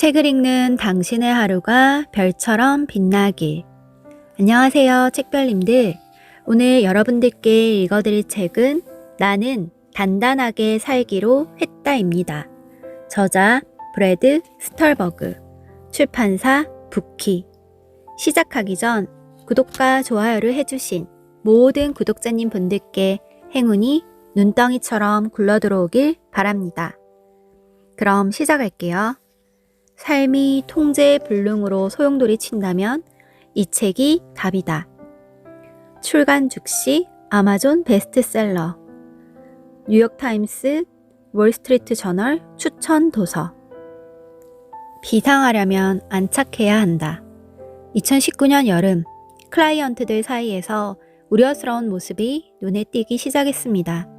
책을 읽는 당신의 하루가 별처럼 빛나길. 안녕하세요, 책별님들. 오늘 여러분들께 읽어드릴 책은 나는 단단하게 살기로 했다입니다. 저자 브래드 스털버그, 출판사 부키. 시작하기 전 구독과 좋아요를 해주신 모든 구독자님 분들께 행운이 눈덩이처럼 굴러들어오길 바랍니다. 그럼 시작할게요. 삶이 통제의 불능으로 소용돌이 친다면 이 책이 답이다. 출간 즉시 아마존 베스트셀러, 뉴욕타임스, 월스트리트 저널 추천 도서. 비상하려면 안착해야 한다. 2019년 여름, 클라이언트들 사이에서 우려스러운 모습이 눈에 띄기 시작했습니다.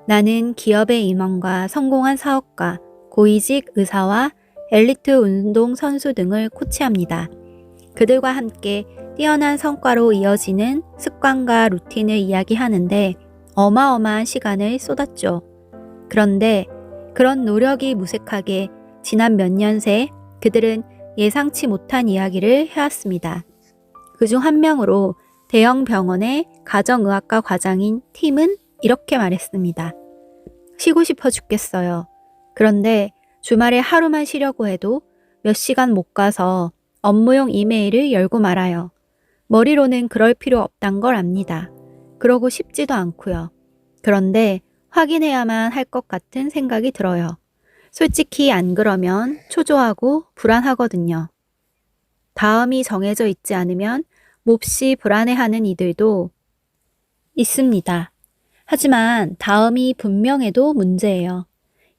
나는 기업의 임원과 성공한 사업가, 고위직 의사와 엘리트 운동 선수 등을 코치합니다. 그들과 함께 뛰어난 성과로 이어지는 습관과 루틴을 이야기하는데 어마어마한 시간을 쏟았죠. 그런데 그런 노력이 무색하게 지난 몇 년 새 그들은 예상치 못한 이야기를 해왔습니다. 그중 한 명으로 대형 병원의 가정의학과 과장인 팀은 이렇게 말했습니다. 쉬고 싶어 죽겠어요. 그런데 주말에 하루만 쉬려고 해도 몇 시간 못 가서 업무용 이메일을 열고 말아요. 머리로는 그럴 필요 없단 걸 압니다. 그러고 싶지도 않고요. 그런데 확인해야만 할 것 같은 생각이 들어요. 솔직히 안 그러면 초조하고 불안하거든요. 다음이 정해져 있지 않으면 몹시 불안해하는 이들도 있습니다. 하지만 다음이 분명해도 문제예요.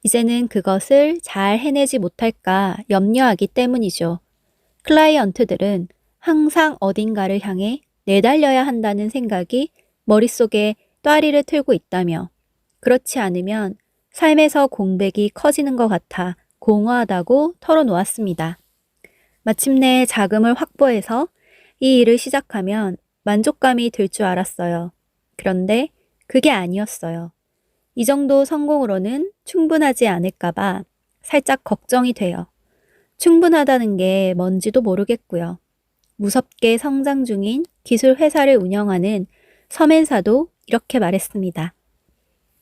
이제는 그것을 잘 해내지 못할까 염려하기 때문이죠. 클라이언트들은 항상 어딘가를 향해 내달려야 한다는 생각이 머릿속에 또아리를 틀고 있다며 그렇지 않으면 삶에서 공백이 커지는 것 같아 공허하다고 털어놓았습니다. 마침내 자금을 확보해서 이 일을 시작하면 만족감이 들 줄 알았어요. 그런데 그게 아니었어요. 이 정도 성공으로는 충분하지 않을까봐 살짝 걱정이 돼요. 충분하다는 게 뭔지도 모르겠고요. 무섭게 성장 중인 기술 회사를 운영하는 서맨사도 이렇게 말했습니다.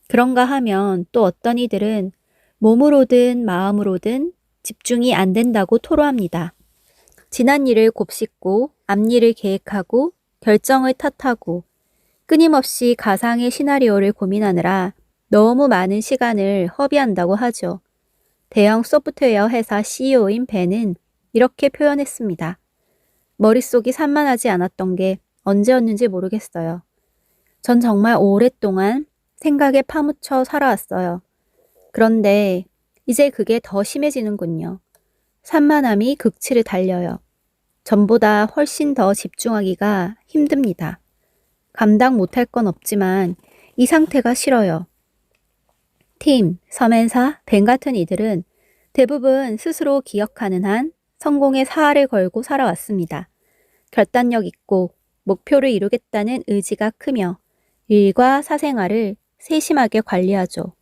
그런가 하면 또 어떤 이들은 몸으로든 마음으로든 집중이 안 된다고 토로합니다. 지난 일을 곱씹고 앞일을 계획하고 결정을 탓하고 끊임없이 가상의 시나리오를 고민하느라 너무 많은 시간을 허비한다고 하죠. 대형 소프트웨어 회사 CEO인 벤은 이렇게 표현했습니다. 머릿속이 산만하지 않았던 게 언제였는지 모르겠어요. 전 정말 오랫동안 생각에 파묻혀 살아왔어요. 그런데 이제 그게 더 심해지는군요. 산만함이 극치를 달려요. 전보다 훨씬 더 집중하기가 힘듭니다. 감당 못할 건 없지만 이 상태가 싫어요. 팀, 서맨사, 벤 같은 이들은 대부분 스스로 기억하는 한 성공의 사활을 걸고 살아왔습니다. 결단력 있고 목표를 이루겠다는 의지가 크며 일과 사생활을 세심하게 관리하죠.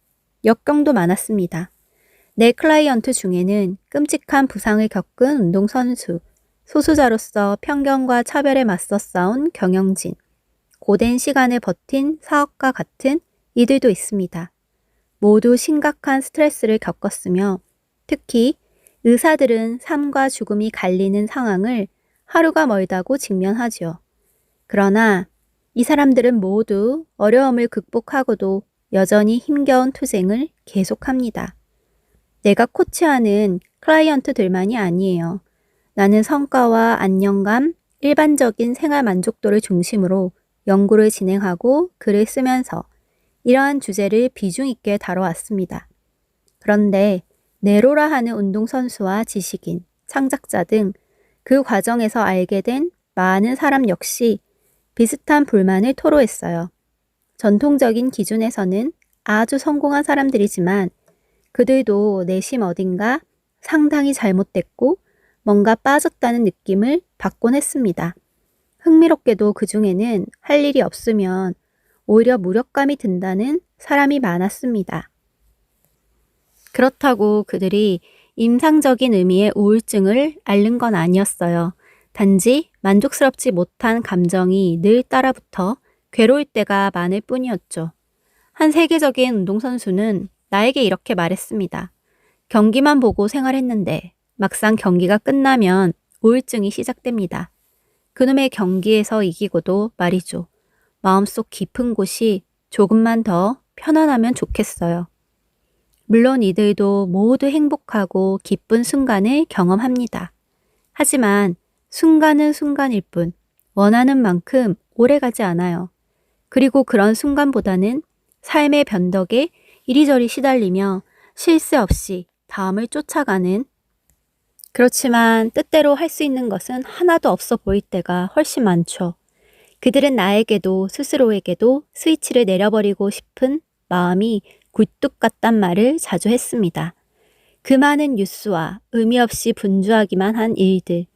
역경도 많았습니다. 내 클라이언트 중에는 끔찍한 부상을 겪은 운동선수, 소수자로서 편견과 차별에 맞서 싸운 경영진, 고된 시간을 버틴 사업가 같은 이들도 있습니다. 모두 심각한 스트레스를 겪었으며 특히 의사들은 삶과 죽음이 갈리는 상황을 하루가 멀다고 직면하죠. 그러나 이 사람들은 모두 어려움을 극복하고도 여전히 힘겨운 투쟁을 계속합니다. 내가 코치하는 클라이언트들만이 아니에요. 나는 성과와 안정감, 일반적인 생활 만족도를 중심으로 연구를 진행하고 글을 쓰면서 이러한 주제를 비중 있게 다뤄왔습니다. 그런데 네로라 하는 운동선수와 지식인, 창작자 등 그 과정에서 알게 된 많은 사람 역시 비슷한 불만을 토로했어요. 전통적인 기준에서는 아주 성공한 사람들이지만 그들도 내심 어딘가 상당히 잘못됐고 뭔가 빠졌다는 느낌을 받곤 했습니다. 흥미롭게도 그 중에는 할 일이 없으면 오히려 무력감이 든다는 사람이 많았습니다. 그렇다고 그들이 임상적인 의미의 우울증을 앓는 건 아니었어요. 단지 만족스럽지 못한 감정이 늘 따라붙어 괴로울 때가 많을 뿐이었죠. 한 세계적인 운동선수는 나에게 이렇게 말했습니다. 경기만 보고 생활했는데 막상 경기가 끝나면 우울증이 시작됩니다. 그놈의 경기에서 이기고도 말이죠. 마음속 깊은 곳이 조금만 더 편안하면 좋겠어요. 물론 이들도 모두 행복하고 기쁜 순간을 경험합니다. 하지만 순간은 순간일 뿐 원하는 만큼 오래가지 않아요. 그리고 그런 순간보다는 삶의 변덕에 이리저리 시달리며 쉴 새 없이 다음을 쫓아가는, 그렇지만 뜻대로 할 수 있는 것은 하나도 없어 보일 때가 훨씬 많죠. 그들은 나에게도 스스로에게도 스위치를 내려버리고 싶은 마음이 굴뚝 같단 말을 자주 했습니다. 그 많은 뉴스와 의미 없이 분주하기만 한 일들,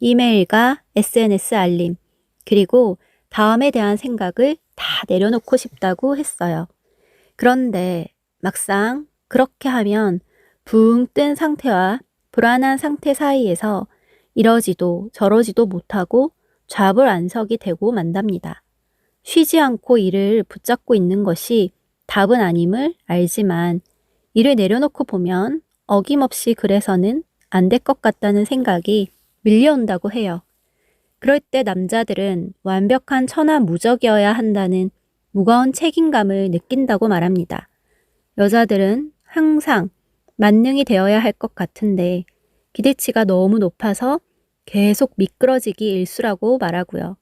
이메일과 SNS 알림, 그리고 다음에 대한 생각을 다 내려놓고 싶다고 했어요. 그런데 막상 그렇게 하면 붕 뜬 상태와 불안한 상태 사이에서 이러지도 저러지도 못하고 좌불안석이 되고 만답니다. 쉬지 않고 이를 붙잡고 있는 것이 답은 아님을 알지만 이를 내려놓고 보면 어김없이 그래서는 안 될 것 같다는 생각이 밀려온다고 해요. 그럴 때 남자들은 완벽한 천하무적이어야 한다는 무거운 책임감을 느낀다고 말합니다. 여자들은 항상 만능이 되어야 할 것 같은데 기대치가 너무 높아서 계속 미끄러지기 일쑤라고 말하고요.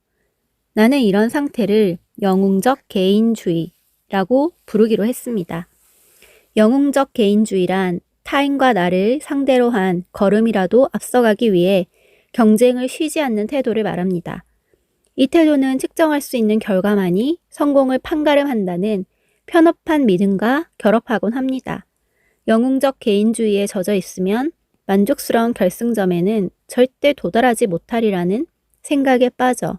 나는 이런 상태를 영웅적 개인주의라고 부르기로 했습니다. 영웅적 개인주의란 타인과 나를 상대로 한 걸음이라도 앞서가기 위해 경쟁을 쉬지 않는 태도를 말합니다. 이 태도는 측정할 수 있는 결과만이 성공을 판가름한다는 편협한 믿음과 결합하곤 합니다. 영웅적 개인주의에 젖어 있으면 만족스러운 결승점에는 절대 도달하지 못하리라는 생각에 빠져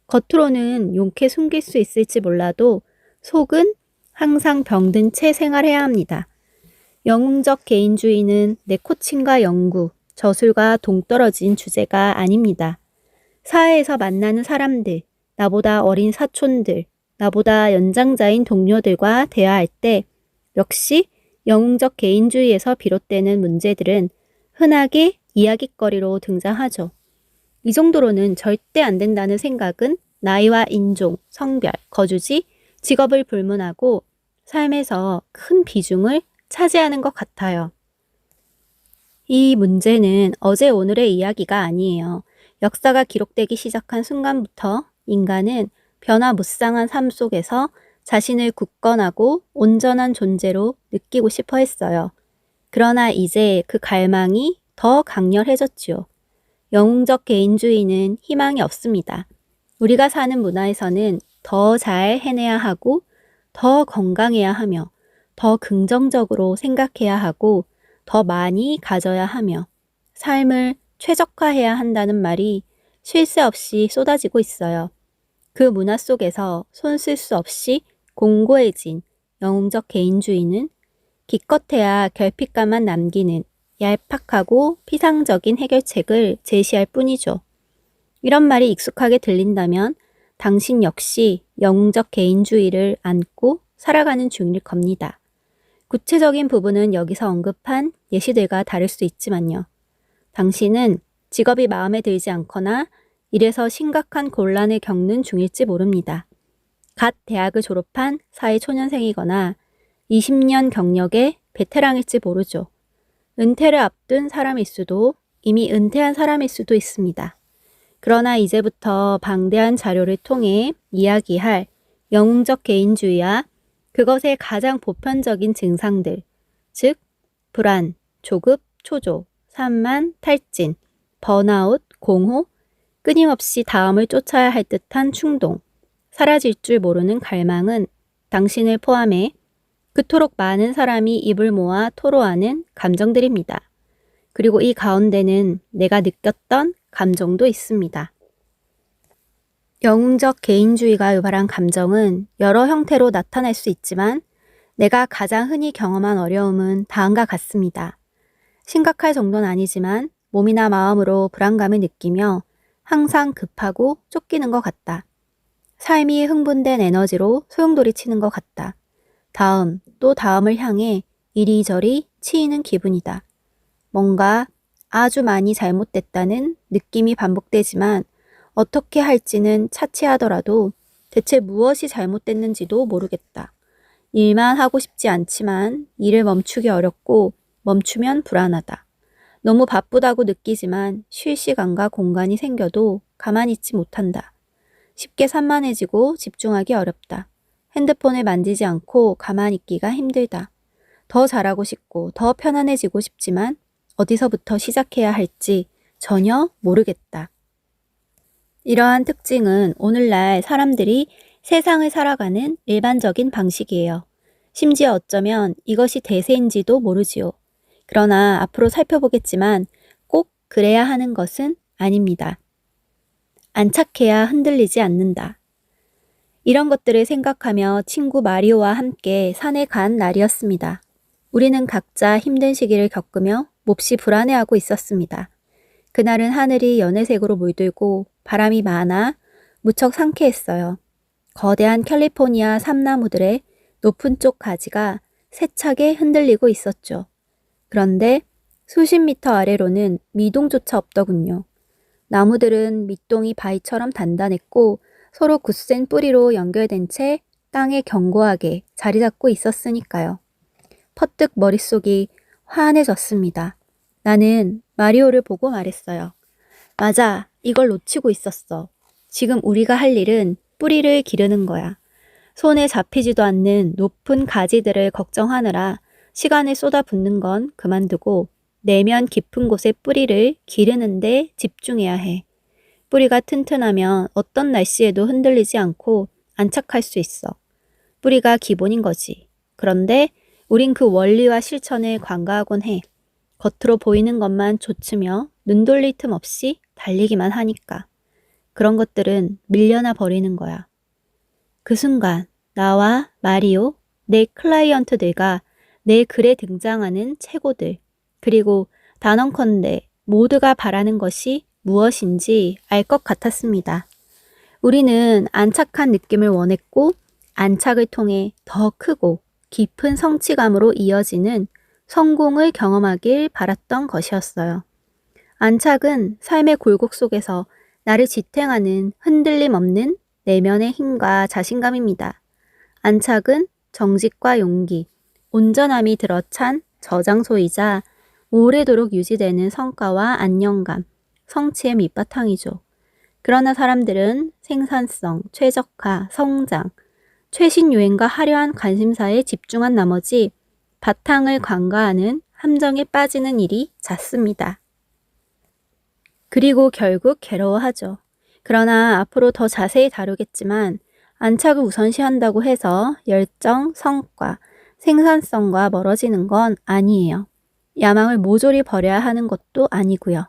겉으로는 용케 숨길 수 있을지 몰라도 속은 항상 병든 채 생활해야 합니다. 영웅적 개인주의는 내 코칭과 연구, 저술과 동떨어진 주제가 아닙니다. 사회에서 만나는 사람들, 나보다 어린 사촌들, 나보다 연장자인 동료들과 대화할 때 역시 영웅적 개인주의에서 비롯되는 문제들은 흔하게 이야깃거리로 등장하죠. 이 정도로는 절대 안 된다는 생각은 나이와 인종, 성별, 거주지, 직업을 불문하고 삶에서 큰 비중을 차지하는 것 같아요. 이 문제는 어제 오늘의 이야기가 아니에요. 역사가 기록되기 시작한 순간부터 인간은 변화무쌍한 삶 속에서 자신을 굳건하고 온전한 존재로 느끼고 싶어 했어요. 그러나 이제 그 갈망이 더 강렬해졌지요. 영웅적 개인주의는 희망이 없습니다. 우리가 사는 문화에서는 더 잘 해내야 하고 더 건강해야 하며 더 긍정적으로 생각해야 하고 더 많이 가져야 하며 삶을 최적화해야 한다는 말이 쉴 새 없이 쏟아지고 있어요. 그 문화 속에서 손쓸 수 없이 공고해진 영웅적 개인주의는 기껏해야 결핍감만 남기는 얄팍하고 피상적인 해결책을 제시할 뿐이죠. 이런 말이 익숙하게 들린다면 당신 역시 영웅적 개인주의를 안고 살아가는 중일 겁니다. 구체적인 부분은 여기서 언급한 예시들과 다를 수 있지만요. 당신은 직업이 마음에 들지 않거나 이래서 심각한 곤란을 겪는 중일지 모릅니다. 갓 대학을 졸업한 사회초년생이거나 20년 경력의 베테랑일지 모르죠. 은퇴를 앞둔 사람일 수도 이미 은퇴한 사람일 수도 있습니다. 그러나 이제부터 방대한 자료를 통해 이야기할 영웅적 개인주의와 그것의 가장 보편적인 증상들, 즉 불안, 조급, 초조, 산만, 탈진, 번아웃, 공호, 끊임없이 다음을 쫓아야 할 듯한 충동, 사라질 줄 모르는 갈망은 당신을 포함해 그토록 많은 사람이 입을 모아 토로하는 감정들입니다. 그리고 이 가운데는 내가 느꼈던 감정도 있습니다. 영웅적 개인주의가 유발한 감정은 여러 형태로 나타날 수 있지만 내가 가장 흔히 경험한 어려움은 다음과 같습니다. 심각할 정도는 아니지만 몸이나 마음으로 불안감을 느끼며 항상 급하고 쫓기는 것 같다. 삶이 흥분된 에너지로 소용돌이 치는 것 같다. 다음, 또 다음을 향해 이리저리 치이는 기분이다. 뭔가 아주 많이 잘못됐다는 느낌이 반복되지만 어떻게 할지는 차치하더라도 대체 무엇이 잘못됐는지도 모르겠다. 일만 하고 싶지 않지만 일을 멈추기 어렵고 멈추면 불안하다. 너무 바쁘다고 느끼지만 쉴 시간과 공간이 생겨도 가만히 있지 못한다. 쉽게 산만해지고 집중하기 어렵다. 핸드폰을 만지지 않고 가만히 있기가 힘들다. 더 잘하고 싶고 더 편안해지고 싶지만 어디서부터 시작해야 할지 전혀 모르겠다. 이러한 특징은 오늘날 사람들이 세상을 살아가는 일반적인 방식이에요. 심지어 어쩌면 이것이 대세인지도 모르지요. 그러나 앞으로 살펴보겠지만 꼭 그래야 하는 것은 아닙니다. 안착해야 흔들리지 않는다. 이런 것들을 생각하며 친구 마리오와 함께 산에 간 날이었습니다. 우리는 각자 힘든 시기를 겪으며 몹시 불안해하고 있었습니다. 그날은 하늘이 연회색으로 물들고 바람이 많아 무척 상쾌했어요. 거대한 캘리포니아 삼나무들의 높은 쪽 가지가 세차게 흔들리고 있었죠. 그런데 수십 미터 아래로는 미동조차 없더군요. 나무들은 밑동이 바위처럼 단단했고 서로 굳센 뿌리로 연결된 채 땅에 견고하게 자리 잡고 있었으니까요. 퍼뜩 머릿속이 환해졌습니다. 나는 마리오를 보고 말했어요. 맞아, 이걸 놓치고 있었어. 지금 우리가 할 일은 뿌리를 기르는 거야. 손에 잡히지도 않는 높은 가지들을 걱정하느라 시간을 쏟아붓는 건 그만두고 내면 깊은 곳에 뿌리를 기르는 데 집중해야 해. 뿌리가 튼튼하면 어떤 날씨에도 흔들리지 않고 안착할 수 있어. 뿌리가 기본인 거지. 그런데 우린 그 원리와 실천을 관가하곤 해. 겉으로 보이는 것만 좇으며 눈 돌릴 틈 없이 달리기만 하니까. 그런 것들은 밀려나 버리는 거야. 그 순간 나와 마리오, 내 클라이언트들과 내 글에 등장하는 최고들, 그리고 단언컨대 모두가 바라는 것이 무엇인지 알 것 같았습니다. 우리는 안착한 느낌을 원했고 안착을 통해 더 크고 깊은 성취감으로 이어지는 성공을 경험하길 바랐던 것이었어요. 안착은 삶의 굴곡 속에서 나를 지탱하는 흔들림 없는 내면의 힘과 자신감입니다. 안착은 정직과 용기, 온전함이 들어찬 저장소이자 오래도록 유지되는 성과와 안정감, 성취의 밑바탕이죠. 그러나 사람들은 생산성, 최적화, 성장, 최신 유행과 화려한 관심사에 집중한 나머지 바탕을 관가하는 함정에 빠지는 일이 잦습니다. 그리고 결국 괴로워하죠. 그러나 앞으로 더 자세히 다루겠지만 안착을 우선시한다고 해서 열정, 성과, 생산성과 멀어지는 건 아니에요. 야망을 모조리 버려야 하는 것도 아니고요.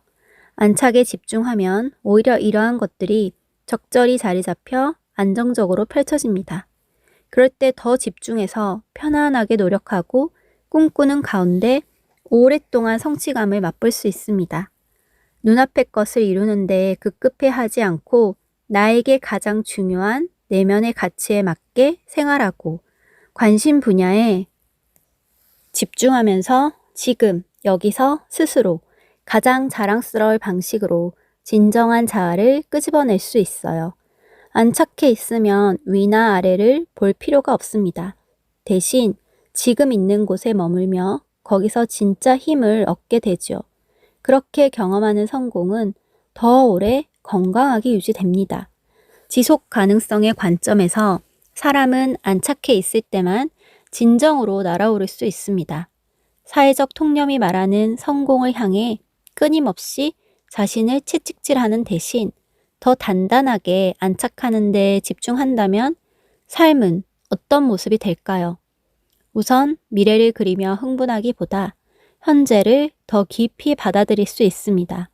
안착에 집중하면 오히려 이러한 것들이 적절히 자리 잡혀 안정적으로 펼쳐집니다. 그럴 때 더 집중해서 편안하게 노력하고 꿈꾸는 가운데 오랫동안 성취감을 맛볼 수 있습니다. 눈앞의 것을 이루는데 급급해하지 않고 나에게 가장 중요한 내면의 가치에 맞게 생활하고 관심 분야에 집중하면서 지금 여기서 스스로 가장 자랑스러울 방식으로 진정한 자아를 끄집어낼 수 있어요. 안착해 있으면 위나 아래를 볼 필요가 없습니다. 대신 지금 있는 곳에 머물며 거기서 진짜 힘을 얻게 되죠. 그렇게 경험하는 성공은 더 오래 건강하게 유지됩니다. 지속 가능성의 관점에서 사람은 안착해 있을 때만 진정으로 날아오를 수 있습니다. 사회적 통념이 말하는 성공을 향해 끊임없이 자신을 채찍질하는 대신 더 단단하게 안착하는 데 집중한다면 삶은 어떤 모습이 될까요? 우선 미래를 그리며 흥분하기보다 현재를 더 깊이 받아들일 수 있습니다.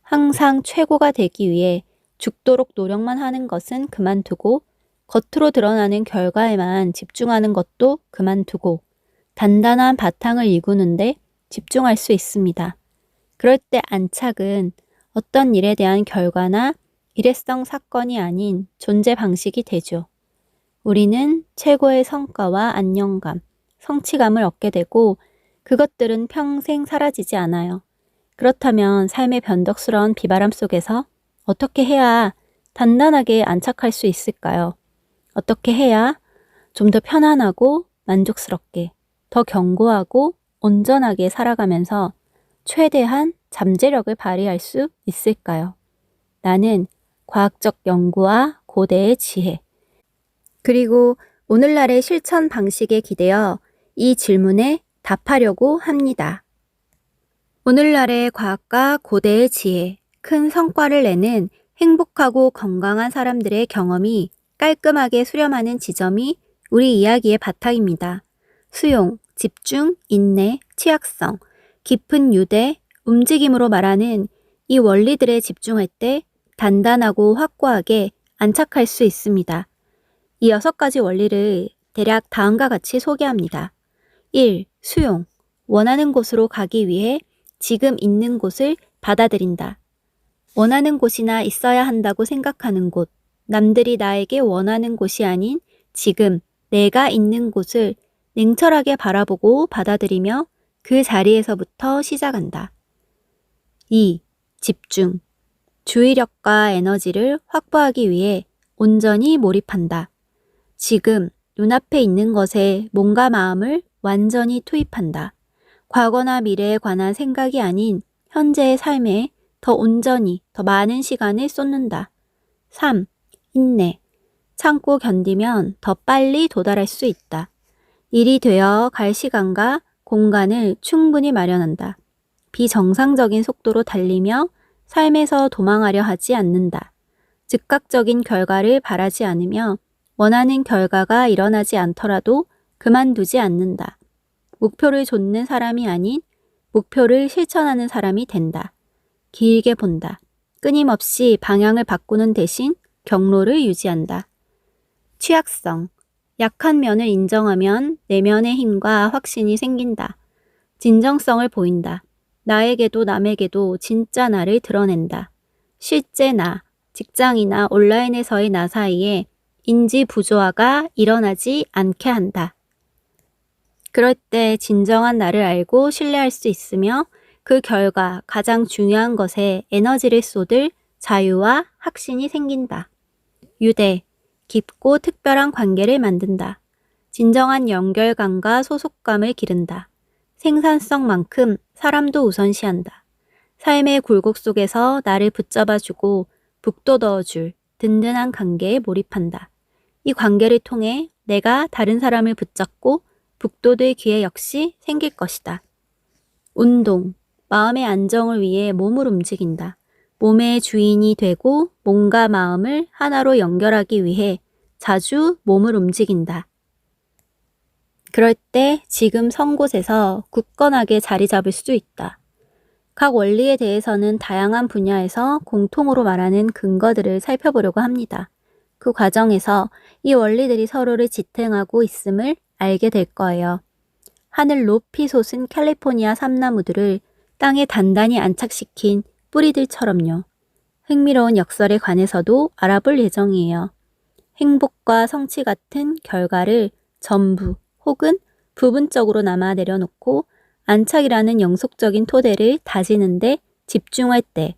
항상 최고가 되기 위해 죽도록 노력만 하는 것은 그만두고 겉으로 드러나는 결과에만 집중하는 것도 그만두고 단단한 바탕을 이루는데 집중할 수 있습니다. 그럴 때 안착은 어떤 일에 대한 결과나 일회성 사건이 아닌 존재 방식이 되죠. 우리는 최고의 성과와 안정감, 성취감을 얻게 되고 그것들은 평생 사라지지 않아요. 그렇다면 삶의 변덕스러운 비바람 속에서 어떻게 해야 단단하게 안착할 수 있을까요? 어떻게 해야 좀 더 편안하고 만족스럽게, 더 견고하고 온전하게 살아가면서 최대한 잠재력을 발휘할 수 있을까요? 나는 과학적 연구와 고대의 지혜, 그리고 오늘날의 실천 방식에 기대어 이 질문에 답하려고 합니다. 오늘날의 과학과 고대의 지혜, 큰 성과를 내는 행복하고 건강한 사람들의 경험이 깔끔하게 수렴하는 지점이 우리 이야기의 바탕입니다. 수용, 집중, 인내, 취약성, 깊은 유대, 움직임으로 말하는 이 원리들에 집중할 때 단단하고 확고하게 안착할 수 있습니다. 이 6가지 원리를 대략 다음과 같이 소개합니다. 1. 수용. 원하는 곳으로 가기 위해 지금 있는 곳을 받아들인다. 원하는 곳이나 있어야 한다고 생각하는 곳, 남들이 나에게 원하는 곳이 아닌 지금 내가 있는 곳을 냉철하게 바라보고 받아들이며 그 자리에서부터 시작한다. 2. 집중. 주의력과 에너지를 확보하기 위해 온전히 몰입한다. 지금 눈앞에 있는 것에 몸과 마음을 완전히 투입한다. 과거나 미래에 관한 생각이 아닌 현재의 삶에 더 온전히 더 많은 시간을 쏟는다. 3. 인내. 참고 견디면 더 빨리 도달할 수 있다. 일이 되어 갈 시간과 공간을 충분히 마련한다. 비정상적인 속도로 달리며 삶에서 도망하려 하지 않는다. 즉각적인 결과를 바라지 않으며 원하는 결과가 일어나지 않더라도 그만두지 않는다. 목표를 좇는 사람이 아닌 목표를 실천하는 사람이 된다. 길게 본다. 끊임없이 방향을 바꾸는 대신 경로를 유지한다. 취약성. 약한 면을 인정하면 내면의 힘과 확신이 생긴다. 진정성을 보인다. 나에게도 남에게도 진짜 나를 드러낸다. 실제 나, 직장이나 온라인에서의 나 사이에 인지 부조화가 일어나지 않게 한다. 그럴 때 진정한 나를 알고 신뢰할 수 있으며 그 결과 가장 중요한 것에 에너지를 쏟을 자유와 확신이 생긴다. 유대, 깊고 특별한 관계를 만든다. 진정한 연결감과 소속감을 기른다. 생산성만큼 사람도 우선시한다. 삶의 굴곡 속에서 나를 붙잡아주고 북돋워줄 든든한 관계에 몰입한다. 이 관계를 통해 내가 다른 사람을 붙잡고 북돋을 기회 역시 생길 것이다. 운동, 마음의 안정을 위해 몸을 움직인다. 몸의 주인이 되고 몸과 마음을 하나로 연결하기 위해 자주 몸을 움직인다. 그럴 때 지금 선 곳에서 굳건하게 자리 잡을 수 있다. 각 원리에 대해서는 다양한 분야에서 공통으로 말하는 근거들을 살펴보려고 합니다. 그 과정에서 이 원리들이 서로를 지탱하고 있음을 알게 될 거예요. 하늘 높이 솟은 캘리포니아 삼나무들을 땅에 단단히 안착시킨 뿌리들처럼요. 흥미로운 역설에 관해서도 알아볼 예정이에요. 행복과 성취 같은 결과를 전부 혹은 부분적으로 남아 내려놓고 안착이라는 영속적인 토대를 다지는데 집중할 때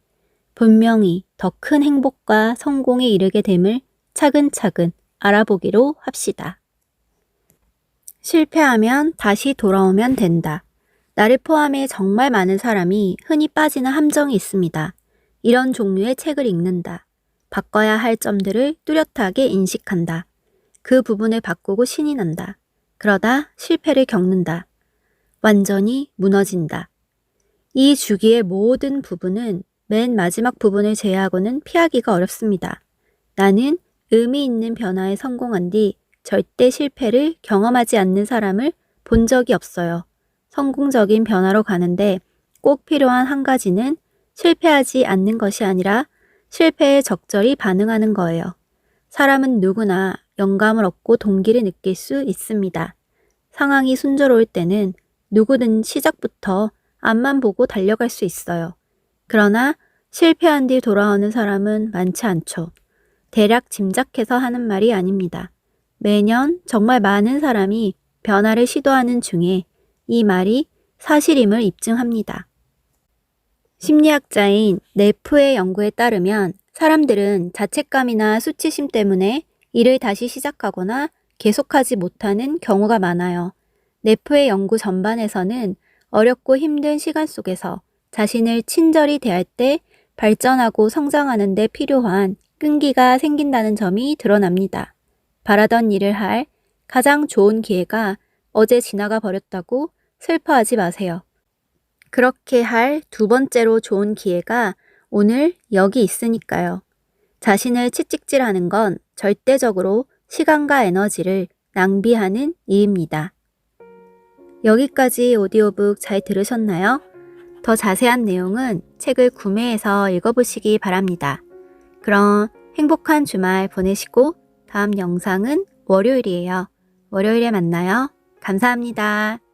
분명히 더 큰 행복과 성공에 이르게 됨을 차근차근 알아보기로 합시다. 실패하면 다시 돌아오면 된다. 나를 포함해 정말 많은 사람이 흔히 빠지는 함정이 있습니다. 이런 종류의 책을 읽는다. 바꿔야 할 점들을 뚜렷하게 인식한다. 그 부분을 바꾸고 신이 난다. 그러다 실패를 겪는다. 완전히 무너진다. 이 주기의 모든 부분은 맨 마지막 부분을 제외하고는 피하기가 어렵습니다. 나는 의미 있는 변화에 성공한 뒤 절대 실패를 경험하지 않는 사람을 본 적이 없어요. 성공적인 변화로 가는데 꼭 필요한 한 가지는 실패하지 않는 것이 아니라 실패에 적절히 반응하는 거예요. 사람은 누구나 영감을 얻고 동기를 느낄 수 있습니다. 상황이 순조로울 때는 누구든 시작부터 앞만 보고 달려갈 수 있어요. 그러나 실패한 뒤 돌아오는 사람은 많지 않죠. 대략 짐작해서 하는 말이 아닙니다. 매년 정말 많은 사람이 변화를 시도하는 중에 이 말이 사실임을 입증합니다. 심리학자인 네프의 연구에 따르면 사람들은 자책감이나 수치심 때문에 일을 다시 시작하거나 계속하지 못하는 경우가 많아요. 네프의 연구 전반에서는 어렵고 힘든 시간 속에서 자신을 친절히 대할 때 발전하고 성장하는 데 필요한 끈기가 생긴다는 점이 드러납니다. 바라던 일을 할 가장 좋은 기회가 어제 지나가 버렸다고 슬퍼하지 마세요. 그렇게 할 두 번째로 좋은 기회가 오늘 여기 있으니까요. 자신을 채찍질하는 건 절대적으로 시간과 에너지를 낭비하는 일입니다. 여기까지 오디오북 잘 들으셨나요? 더 자세한 내용은 책을 구매해서 읽어보시기 바랍니다. 그럼 행복한 주말 보내시고 다음 영상은 월요일이에요. 월요일에 만나요. 감사합니다.